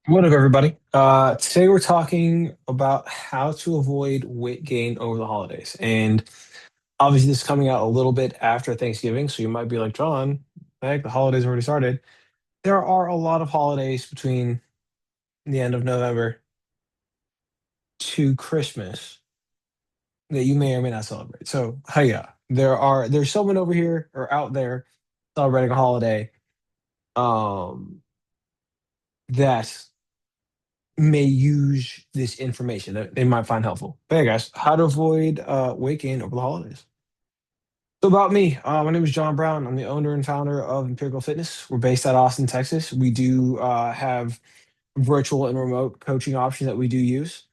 What up, everybody? Today we're talking about how to avoid weight gain over the holidays. And obviously, this is coming out a little bit after Thanksgiving, so you might be like, John, heck, the holidays already started. There are a lot of holidays between the end of November to Christmas that you may or may not celebrate. So, yeah, there's someone over here or out there celebrating a holiday um, that may use this information that they might find helpful. But hey, guys, how to avoid weight gain over the holidays. So about me, my name is John Brown. I'm the owner and founder of Empirical Fitness. We're based out of Austin, Texas. We do have virtual and remote coaching options that we do use.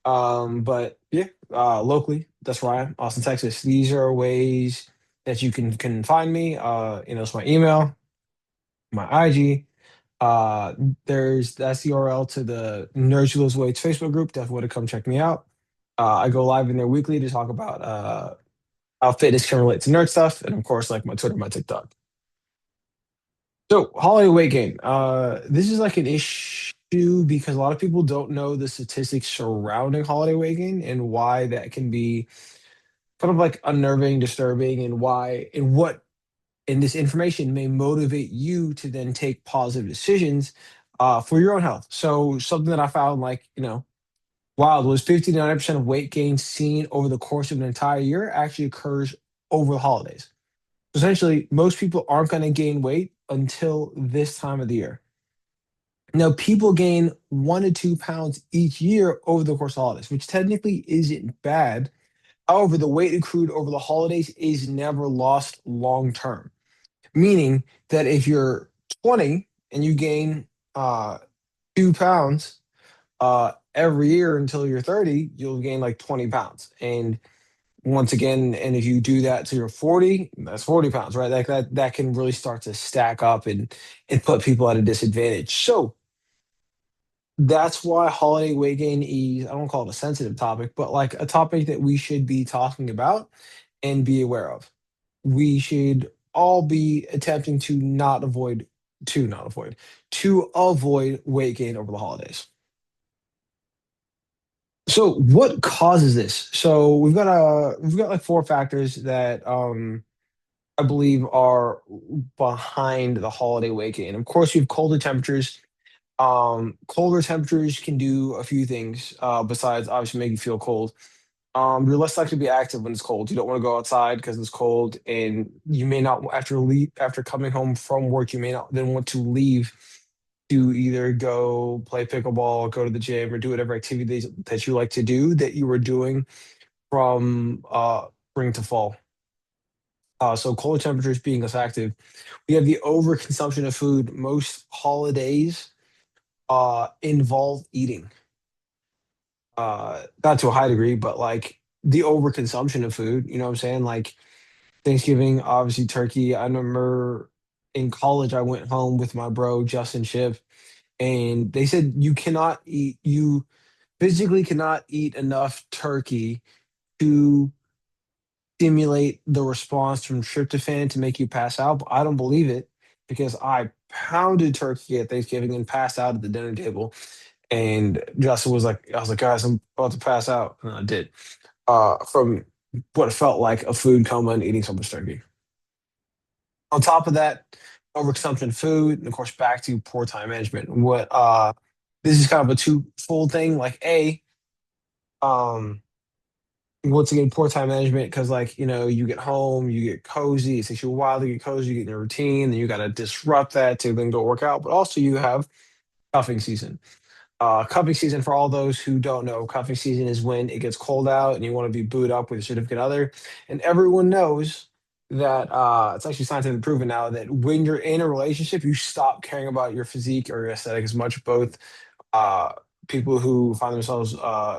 But yeah, locally, that's where I am, Austin, Texas. These are ways that you can find me. It's my email, my IG. Uh, that's the URL to the Nerds Who Lose Weights Facebook group. Definitely want to come check me out. I go live in there weekly to talk about how fitness can relate to nerd stuff, and of course, like my Twitter, my TikTok. So holiday weight gain. This is like an issue because a lot of people don't know the statistics surrounding holiday weight gain and why that can be kind of like unnerving, disturbing, and why and what and this information may motivate you to then take positive decisions for your own health. So something that I found wild was 50 to 90% of weight gain seen over the course of an entire year actually occurs over the holidays. Essentially, most people aren't going to gain weight until this time of the year. Now, people gain 1 to 2 pounds each year over the course of holidays, which technically isn't bad. However, the weight accrued over the holidays is never lost long term, meaning that if you're 20 and you gain 2 pounds every year until you're 30, you'll gain like 20 pounds. And once again, and if you do that till you're 40, that's 40 pounds, right? Like that can really start to stack up and put people at a disadvantage. So that's why holiday weight gain is, I don't call it a sensitive topic, but like a topic that we should be talking about and be aware of. We should all be attempting to avoid weight gain over the holidays. So what causes this? So we've got like four factors that I believe are behind the holiday weight gain. Of course, we have colder temperatures. Colder temperatures can do a few things besides obviously make you feel cold. You're less likely to be active when it's cold. You don't want to go outside because it's cold, and you may not after coming home from work. You may not then want to leave to either go play pickleball, go to the gym, or do whatever activities that you like to do that you were doing from spring to fall. So cold temperatures being less active. We have the overconsumption of food. Most holidays involve eating, not to a high degree, but like the overconsumption of food. You know what I'm saying? Like Thanksgiving, obviously turkey. I remember in college, I went home with my bro Justin Ship, and they said you physically cannot eat enough turkey to stimulate the response from tryptophan to make you pass out. But I don't believe it because I pounded turkey at Thanksgiving and passed out at the dinner table. And Justin was like, I was like, guys, I'm about to pass out. And I did. From what felt like a food coma and eating so much turkey. On top of that, overconsumption of food, and of course, back to poor time management. This is kind of a twofold thing. Like, um, once again, poor time management because, like, you get home, you get cozy. It takes you a while to get cozy, you get in your routine, then you got to disrupt that to then go work out. But also, you have cuffing season. Cuffing season, for all those who don't know, cuffing season is when it gets cold out and you want to be booed up with your significant other. And everyone knows that it's actually scientifically proven now that when you're in a relationship, you stop caring about your physique or your aesthetic as much. Both uh, people who find themselves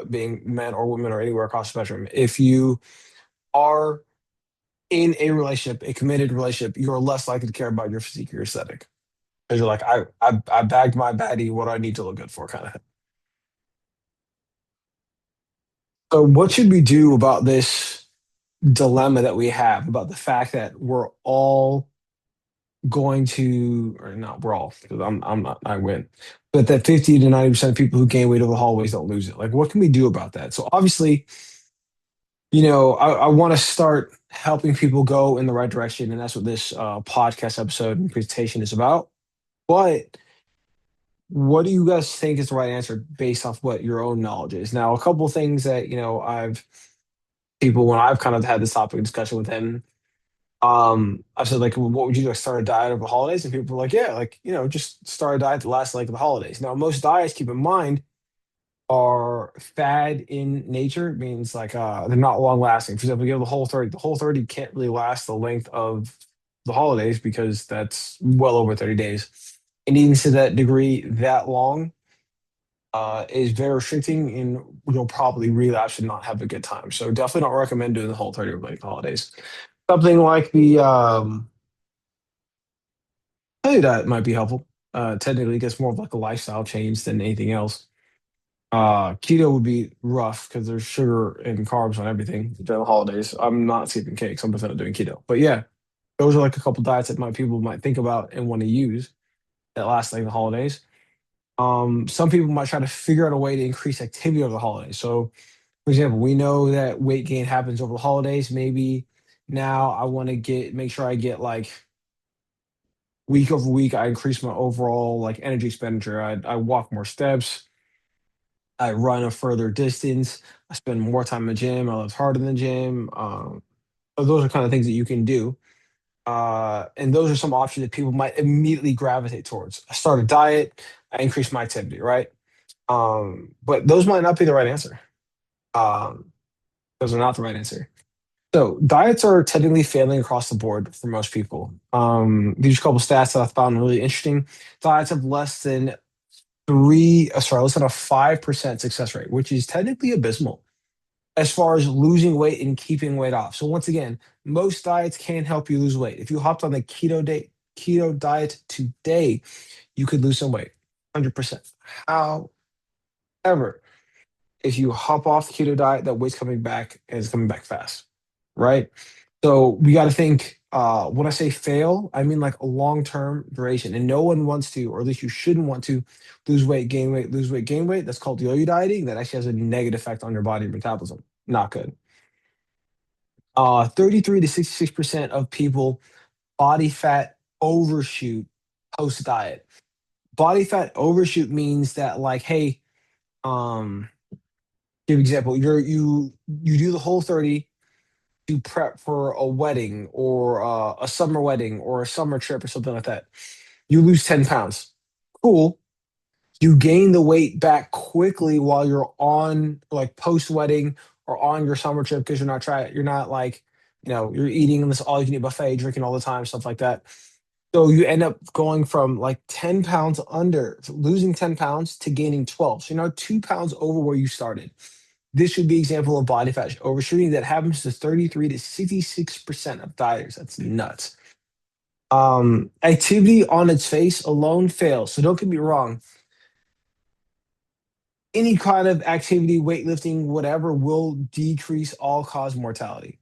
being men or women or anywhere across the spectrum. If you are in a relationship, a committed relationship, you're less likely to care about your physique or your aesthetic. Because you're like, I bagged my baddie. What do I need to look good for? Kind of. So, what should we do about this dilemma that we have about the fact that we're all going to, or not, we're all, because I'm not, I win, but that 50 to 90% of people who gain weight over the hallways don't lose it. Like, what can we do about that? So obviously, I want to start helping people go in the right direction, and that's what this podcast episode and presentation is about. But what do you guys think is the right answer based off what your own knowledge is? Now, a couple of things that I've people when I've kind of had this topic of discussion with him. I said, like, well, what would you do? Like, start a diet over the holidays? And people were like, yeah, like, just start a diet that lasts like the holidays. Now, most diets, keep in mind, are fad in nature. It means like they're not long lasting. For example, you have the whole 30 can't really last the length of the holidays because that's well over 30 days. And even to that degree, that long is very restricting and you'll probably relapse and not have a good time. So definitely don't recommend doing the whole 30 over like the holidays. Something like the paleo diet might be helpful. Technically, it gets more of like a lifestyle change than anything else. Keto would be rough because there's sugar and carbs on everything during the holidays. I'm not skipping cakes. I'm not doing keto. But yeah, those are like a couple diets that people might think about and want to use that last like the holidays. Some people might try to figure out a way to increase activity over the holidays. So, for example, we know that weight gain happens over the holidays. Maybe now I want to make sure I get like week over week, I increase my overall like energy expenditure. I walk more steps. I run a further distance. I spend more time in the gym. I lift harder in the gym. So those are kind of things that you can do. And those are some options that people might immediately gravitate towards. I start a diet. I increase my activity, right? But those might not be the right answer. Um, those are not the right answer. So diets are technically failing across the board for most people. These are a couple stats that I found really interesting. Diets have less than a 5% success rate, which is technically abysmal as far as losing weight and keeping weight off. So once again, most diets can help you lose weight. If you hopped on the keto diet today, you could lose some weight, 100%. However, if you hop off the keto diet, that weight's coming back and it's coming back fast, right? So we got to think. When I say fail, I mean like a long-term duration, and no one wants to, or at least you shouldn't want to, lose weight, gain weight, lose weight, gain weight. That's called yo-yo dieting. That actually has a negative effect on your body metabolism. Not good. 33 to 66% of people body fat overshoot post diet. Body fat overshoot means that like, hey, um, give example, you do the whole 30 to prep for a wedding or a summer wedding or a summer trip or something like that. You lose 10 pounds. Cool. You gain the weight back quickly while you're on like post wedding or on your summer trip because you're not like, you're eating this all you can eat buffet, drinking all the time, stuff like that. So you end up going from like 10 pounds under, losing 10 pounds to gaining 12. So you're now 2 pounds over where you started. This should be an example of body fat overshooting that happens to 33 to 66% of dieters. That's nuts. Activity on its face alone fails. So don't get me wrong. Any kind of activity, weightlifting, whatever, will decrease all cause mortality,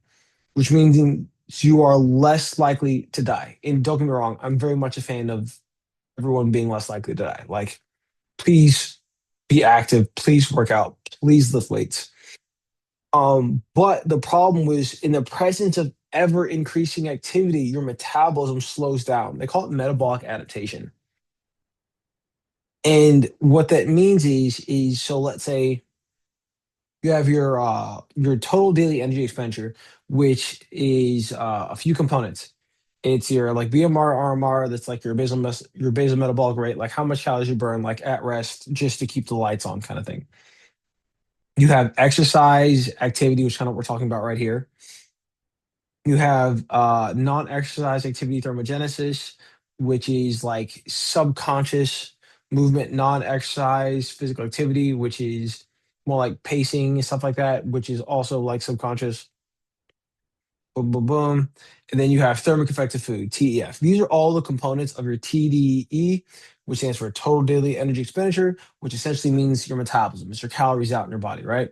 which means you are less likely to die. And don't get me wrong, I'm very much a fan of everyone being less likely to die. Like, please be active, please work out, please lift weights. But the problem was in the presence of ever increasing activity, your metabolism slows down. They call it metabolic adaptation. And what that means is so let's say you have your total daily energy expenditure, which is a few components. It's your like BMR, RMR, that's like your basal metabolic rate, like how much calories you burn, like at rest, just to keep the lights on, kind of thing. You have exercise activity, which kind of what we're talking about right here. You have non-exercise activity thermogenesis, which is like subconscious movement, non-exercise physical activity, which is more like pacing and stuff like that, which is also like subconscious. Boom, boom, boom. And then you have thermic effective food, TEF. These are all the components of your TDE, which stands for total daily energy expenditure, which essentially means your metabolism. It's your calories out in your body, right?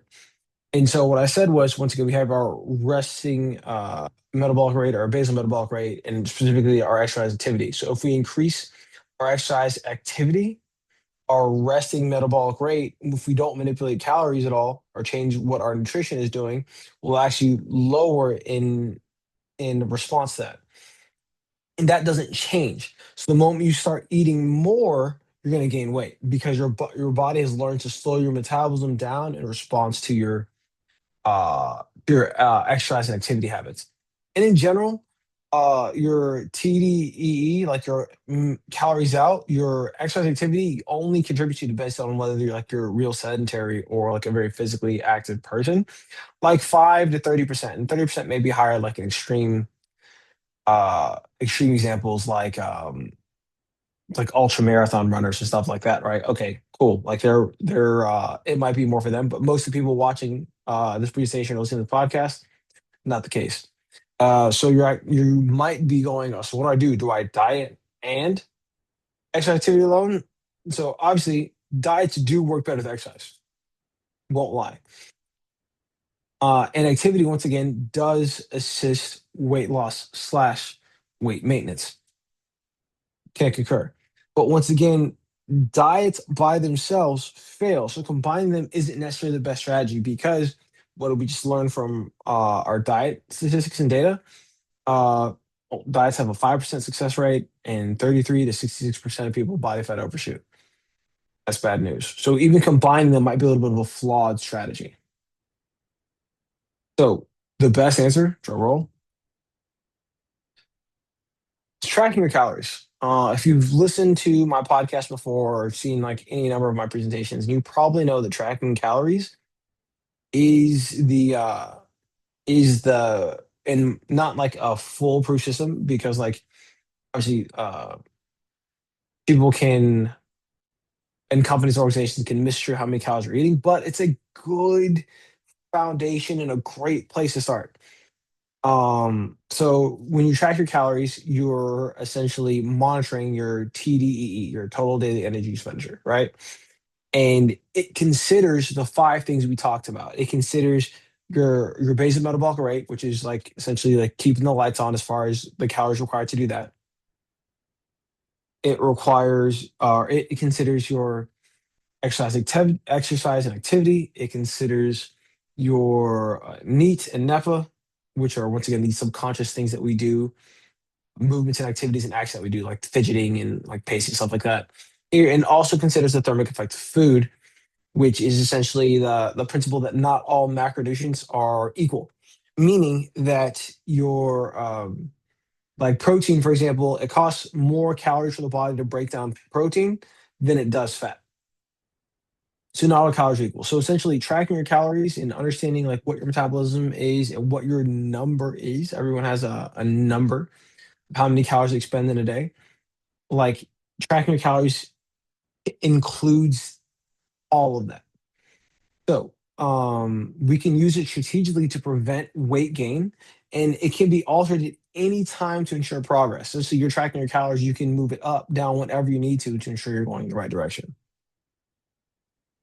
And so what I said was, once again, we have our resting metabolic rate, our basal metabolic rate, and specifically our exercise activity. So if we increase our exercise activity, our resting metabolic rate, if we don't manipulate calories at all or change what our nutrition is doing, will actually lower in response to that. And that doesn't change. So the moment you start eating more, you're going to gain weight because your body has learned to slow your metabolism down in response to your exercise and activity habits. And in general, your TDEE, like your calories out, your exercise activity only contributes to you based on whether you're like you're a real sedentary or like a very physically active person, like 5 to 30%. And 30% may be higher, like in extreme examples like ultra marathon runners and stuff like that, right? Okay, cool. Like they're it might be more for them, but most of the people watching this presentation or listening to the podcast, not the case. So you might be going, oh, so what do I do? Do I diet and exercise activity alone? So obviously diets do work better than exercise. Won't lie. And activity once again does assist weight loss slash weight maintenance. Can't concur. But once again, diets by themselves fail. So combining them isn't necessarily the best strategy because what did we just learn from our diet statistics and data? Uh, Diets have a 5% success rate and 33 to 66% of people body fat overshoot. That's bad news. So even combining them might be a little bit of a flawed strategy. So the best answer, drum roll, is tracking your calories. If you've listened to my podcast before or seen like any number of my presentations, you probably know that tracking calories is the and not like a foolproof system because like obviously people can and companies and organizations can misstream how many calories you're eating, but it's a good foundation and a great place to start. So when you track your calories, you're essentially monitoring your TDEE, your total daily energy expenditure, right? And it considers the five things we talked about. It considers your basic metabolic rate, which is like essentially like keeping the lights on as far as the calories required to do that. It requires, it considers your exercise and activity. It considers your NEAT and NEPA, which are once again these subconscious things that we do, movements and activities and acts that we do, like fidgeting and like pacing, stuff like that. And also considers the thermic effect of food, which is essentially the principle that not all macronutrients are equal, meaning that your like protein, for example, it costs more calories for the body to break down protein than it does fat. So not all calories are equal. So essentially tracking your calories and understanding like what your metabolism is and what your number is. Everyone has a number of how many calories they expend in a day. Like tracking your calories includes all of that. So we can use it strategically to prevent weight gain, and it can be altered at any time to ensure progress. So you're tracking your calories, you can move it up, down, whenever you need to ensure you're going in the right direction.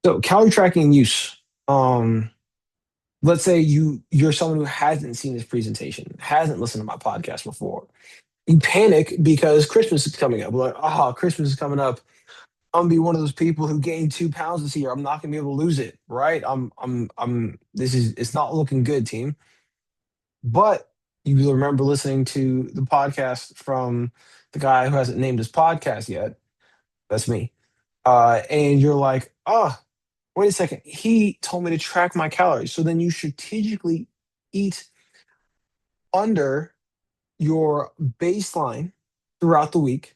So calorie tracking use. Let's say you're someone who hasn't seen this presentation, hasn't listened to my podcast before. You panic because Christmas is coming up. We're like, oh, Christmas is coming up. I'm gonna be one of those people who gained 2 pounds this year. I'm not gonna be able to lose it, right? This is it's not looking good, team. But you will remember listening to the podcast from the guy who hasn't named his podcast yet. That's me. And you're like, oh, wait a second. He told me to track my calories. So then you strategically eat under your baseline throughout the week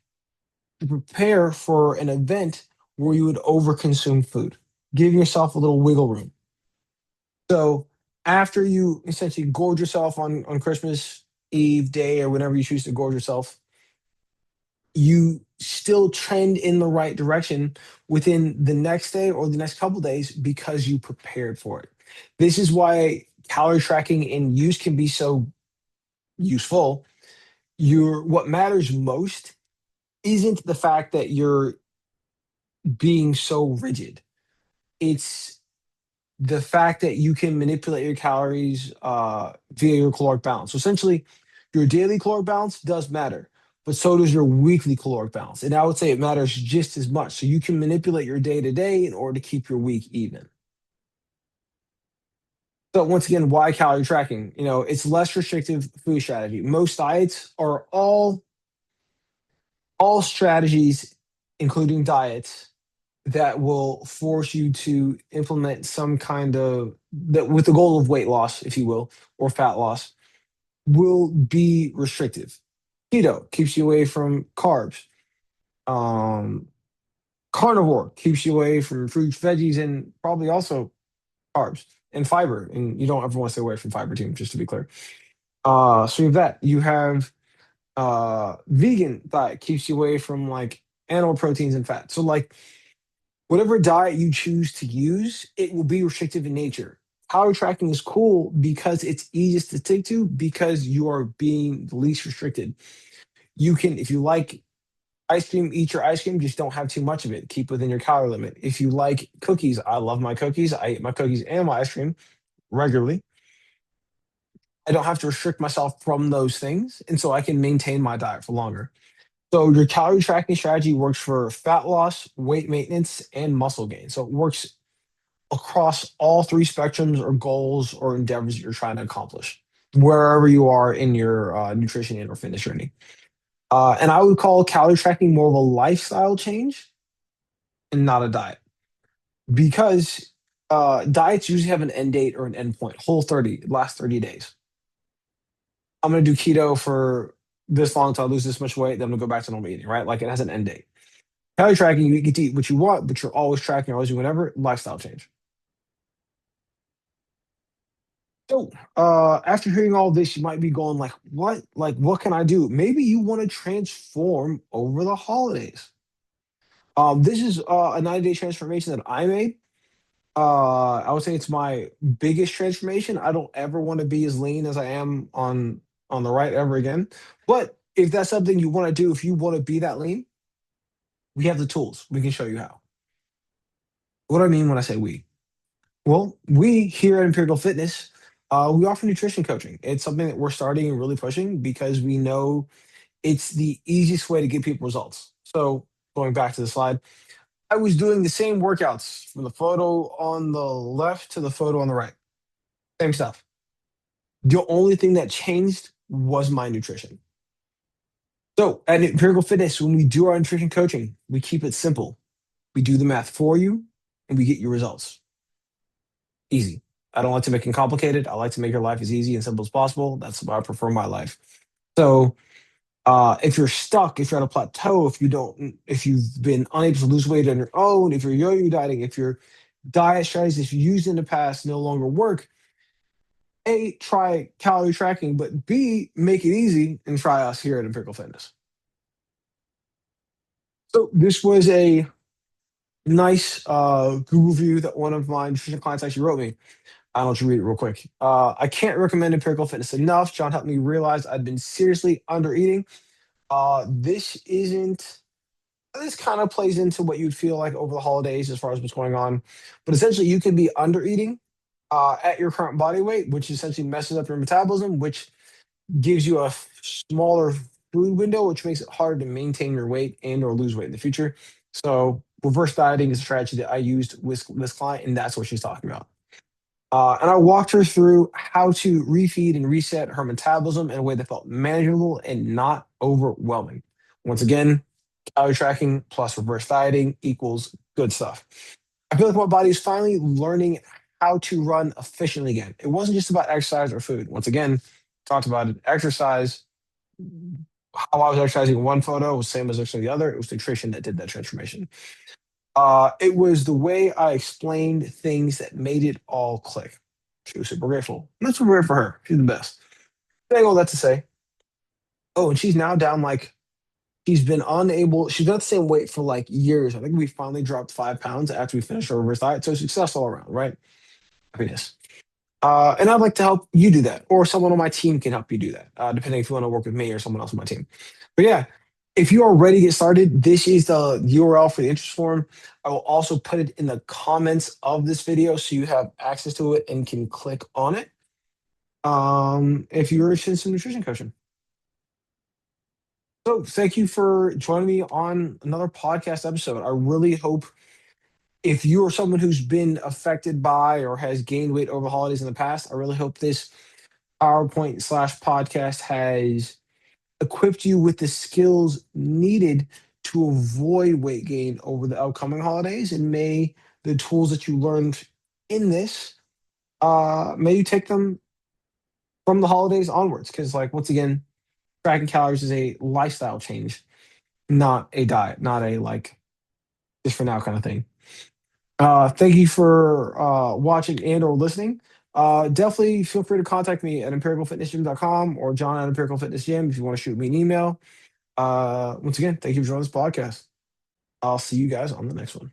to prepare for an event where you would overconsume food. Give yourself a little wiggle room. So after you essentially gorge yourself on Christmas Eve day or whenever you choose to gorge yourself, you still trend in the right direction within the next day or the next couple days because you prepared for it. This is why calorie tracking in use can be so useful. What matters most isn't the fact that you're being so rigid. It's the fact that you can manipulate your calories via your caloric balance. So essentially, your daily caloric balance does matter, but so does your weekly caloric balance. And I would say it matters just as much. So you can manipulate your day to day in order to keep your week even. So once again, why calorie tracking? It's less restrictive food strategy. Most diets are all strategies, including diets, that will force you to implement some kind of that with the goal of weight loss, if you will, or fat loss, will be restrictive. Keto keeps you away from carbs. Um, Carnivore keeps you away from fruits, veggies, and probably also carbs and fiber. And you don't ever want to stay away from fiber too, just to be clear. So you have that. You have vegan diet keeps you away from like animal proteins and fat. So like whatever diet you choose to use, it will be restrictive in nature. Calorie tracking is cool because it's easiest to stick to because you are being the least restricted. You can, if you like ice cream, eat your ice cream, just don't have too much of it. Keep within your calorie limit. If you like cookies, I love my cookies. I eat my cookies and my ice cream regularly. I don't have to restrict myself from those things. And so I can maintain my diet for longer. So your calorie tracking strategy works for fat loss, weight maintenance, and muscle gain. So it works across all three spectrums or goals or endeavors that you're trying to accomplish, wherever you are in your nutrition and or fitness journey. And I would call calorie tracking more of a lifestyle change and not a diet because diets usually have an end date or an end point. Whole 30, last 30 days. I'm going to do keto for this long until I lose this much weight. Then I'm going to go back to normal eating, right? Like it has an end date. Calorie tracking, you get to eat what you want, but you're always tracking, always doing whatever. Lifestyle change. So, after hearing all this, you might be going like, "What? Like, what can I do?" Maybe you want to transform over the holidays. This is a 90-day transformation that I made. I would say it's my biggest transformation. I don't ever want to be as lean as I am on the right ever again. But if that's something you want to do, if you want to be that lean, we have the tools. We can show you how. What do I mean when I say we? Well, we here at Imperial Fitness, we offer nutrition coaching. It's something that we're starting and really pushing because we know it's the easiest way to get people results. So going back to the slide, I was doing the same workouts from the photo on the left to the photo on the right. Same stuff. The only thing that changed was my nutrition. So at Empirical Fitness, when we do our nutrition coaching, we keep it simple. We do the math for you and we get you results. Easy. I don't like to make it complicated. I like to make your life as easy and simple as possible. That's why I prefer my life. So if you're stuck, if you're at a plateau, if you've been unable to lose weight on your own, if you're yo-yo dieting, if your diet strategies if you used in the past no longer work, A, try calorie tracking, but B, make it easy and try us here at Empirical Fitness. So this was a nice Google review that one of my nutrition clients actually wrote me. I don't know if you read it real quick. I can't recommend Empirical Fitness enough. John helped me realize I'd been seriously under eating. This isn't this kind of plays into what you'd feel like over the holidays as far as what's going on. But essentially, you could be under eating at your current body weight, which essentially messes up your metabolism, which gives you a smaller food window, which makes it harder to maintain your weight and or lose weight in the future. So reverse dieting is a strategy that I used with this client, and that's what she's talking about. And I walked her through how to refeed and reset her metabolism in a way that felt manageable and not overwhelming. Once again, calorie tracking plus reverse dieting equals good stuff. I feel like my body is finally learning how to run efficiently again. It wasn't just about exercise or food. Once again, talked about it. Exercise, how I was exercising in one photo was the same as exercising the other. It was nutrition that did that transformation. It was the way I explained things that made it all click. She was super grateful. And that's super rare for her. She's the best. Saying all that to say, oh, and she's now down like she's been at the same weight for like years. I think we finally dropped 5 pounds after we finished our reverse diet. So success all around, right? Happiness. And I'd like to help you do that, or someone on my team can help you do that, depending if you want to work with me or someone else on my team. But yeah, If you are ready to get started, this is the URL for the interest form. I will also put it in the comments of this video so you have access to it and can click on it. If you're interested in some nutrition coaching. So thank you for joining me on another podcast episode. I really hope if you are someone who's been affected by or has gained weight over the holidays in the past, I really hope this PowerPoint slash podcast has equipped you with the skills needed to avoid weight gain over the upcoming holidays. And may the tools that you learned in this, may you take them from the holidays onwards. Because, like, once again, tracking calories is a lifestyle change, not a diet, not a like just for now kind of thing. Thank you for watching and or listening. Definitely feel free to contact me at empiricalfitnessgym.com or John at Empirical Fitness Gym if you want to shoot me an email. Once again, thank you for joining this podcast. I'll see you guys on the next one.